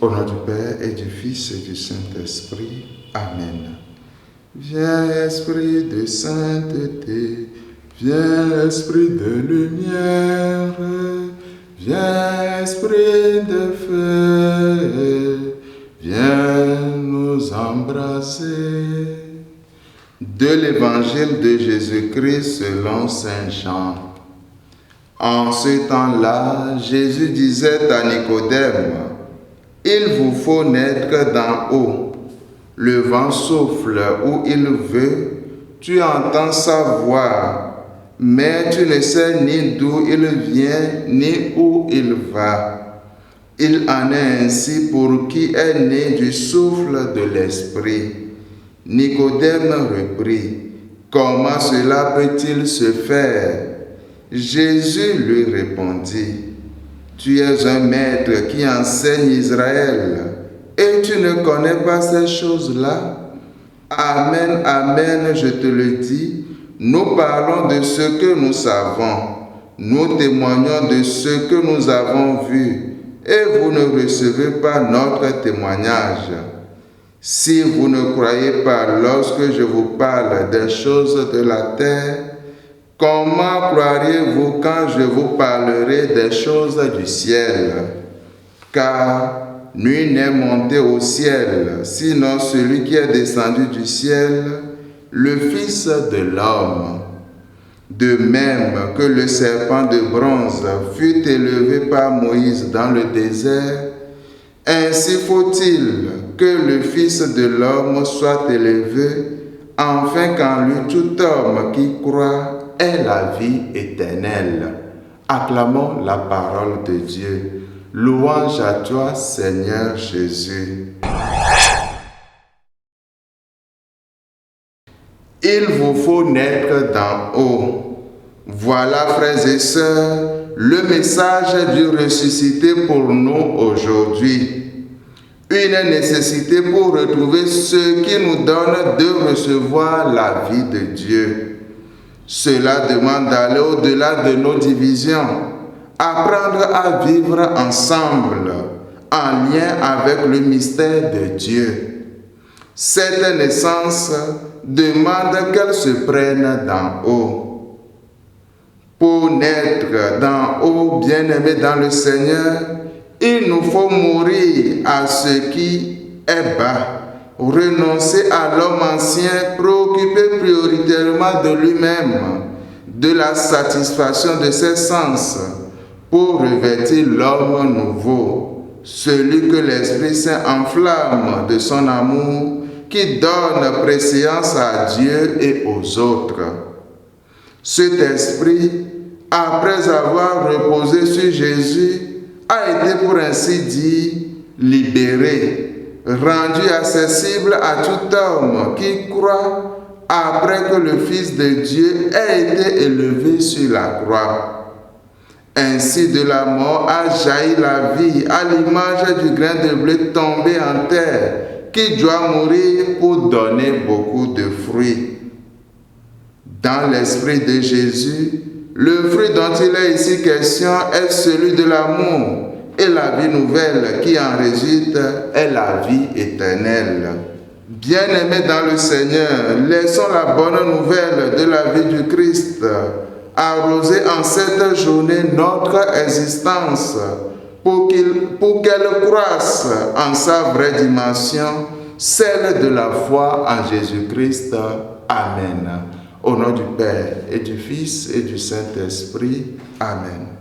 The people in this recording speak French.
Au nom du Père et du Fils et du Saint-Esprit. Amen. Viens, Esprit de sainteté, viens, Esprit de lumière, viens, Esprit de feu, viens nous embrasser. De l'Évangile de Jésus-Christ selon Saint Jean. En ce temps-là, Jésus disait à Nicodème, « Il vous faut naître d'en haut. Le vent souffle où il veut, tu entends sa voix, mais tu ne sais ni d'où il vient ni où il va. Il en est ainsi pour qui est né du souffle de l'Esprit. » Nicodème reprit, « Comment cela peut-il se faire ?» Jésus lui répondit, « Tu es un maître qui enseigne Israël, et tu ne connais pas ces choses-là? Amen, amen, je te le dis, nous parlons de ce que nous savons, nous témoignons de ce que nous avons vu, et vous ne recevez pas notre témoignage. Si vous ne croyez pas lorsque je vous parle des choses de la terre, comment croiriez-vous quand je vous parlerai des choses du ciel? Car nul n'est monté au ciel, sinon celui qui est descendu du ciel, le Fils de l'homme. De même que le serpent de bronze fut élevé par Moïse dans le désert, ainsi faut-il que le Fils de l'homme soit élevé, afin qu'en lui tout homme qui croit ait la vie éternelle. Acclamons la parole de Dieu. Louange à toi, Seigneur Jésus. Il vous faut naître d'en haut. Voilà, frères et sœurs, le message du ressuscité pour nous aujourd'hui. Une nécessité pour retrouver ce qui nous donne de recevoir la vie de Dieu. Cela demande d'aller au-delà de nos divisions, apprendre à vivre ensemble, en lien avec le mystère de Dieu. Cette naissance demande qu'elle se prenne d'en haut. Pour naître d'en haut, bien-aimés dans le Seigneur, il nous faut mourir à ce qui est bas, renoncer à l'homme ancien, préoccupé prioritairement de lui-même, de la satisfaction de ses sens, pour revêtir l'homme nouveau, celui que l'Esprit Saint enflamme de son amour, qui donne préséance à Dieu et aux autres. Cet esprit, après avoir reposé sur Jésus, a été pour ainsi dire libéré, rendu accessible à tout homme qui croit après que le Fils de Dieu ait été élevé sur la croix. Ainsi de la mort a jailli la vie à l'image du grain de blé tombé en terre qui doit mourir pour donner beaucoup de fruits. Dans l'esprit de Jésus, le fruit dont il est ici question est celui de l'amour, et la vie nouvelle qui en résulte est la vie éternelle. Bien-aimés dans le Seigneur, laissons la bonne nouvelle de la vie du Christ arroser en cette journée notre existence pour qu'elle croisse en sa vraie dimension, celle de la foi en Jésus-Christ. Amen. Au nom du Père et du Fils et du Saint-Esprit. Amen.